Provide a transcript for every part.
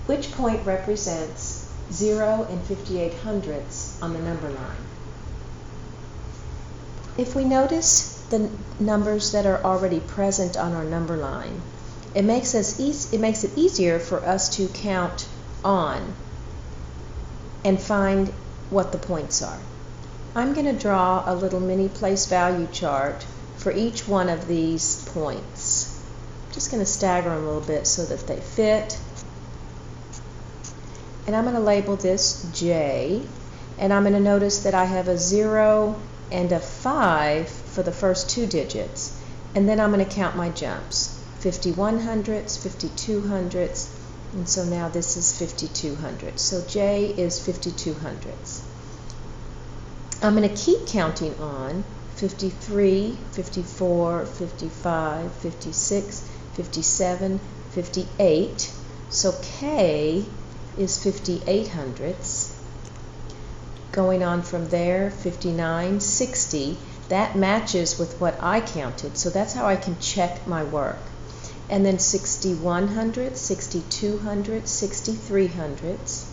Which point represents 0 and 58/100ths on the number line? If we notice the numbers that are already present on our number line, it makes it easier for us to count on and find what the points are. I'm going to draw a little mini place value chart for each one of these points. I'm just going to stagger them a little bit so that they fit. And I'm going to label this J, and I'm going to notice that I have a 0 and a 5 for the first two digits, and then I'm going to count my jumps. 51/100ths, 52/100ths, and so now this is 52/100. So J is 52/100ths. I'm going to keep counting on 53, 54, 55, 56, 57, 58. So K is 58/100ths. Going on from there, 59, 60. That matches with what I counted, so that's how I can check my work. And then 61/100ths, 62/100ths, 63/100ths.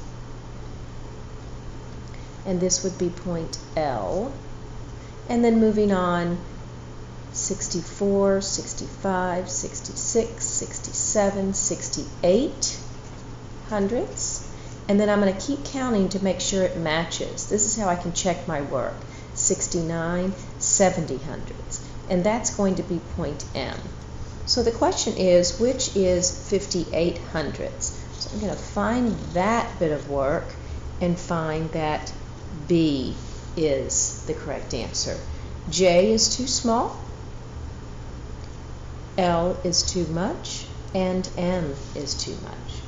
And this would be point L. And then moving on, 64, 65, 66, 67, 68/100ths. And then I'm going to keep counting to make sure it matches. This is how I can check my work. 69, 70/100ths. And that's going to be point M. So the question is, which is 58/100ths? So I'm going to find that bit of work and find that B is the correct answer. J is too small, L is too much, and M is too much.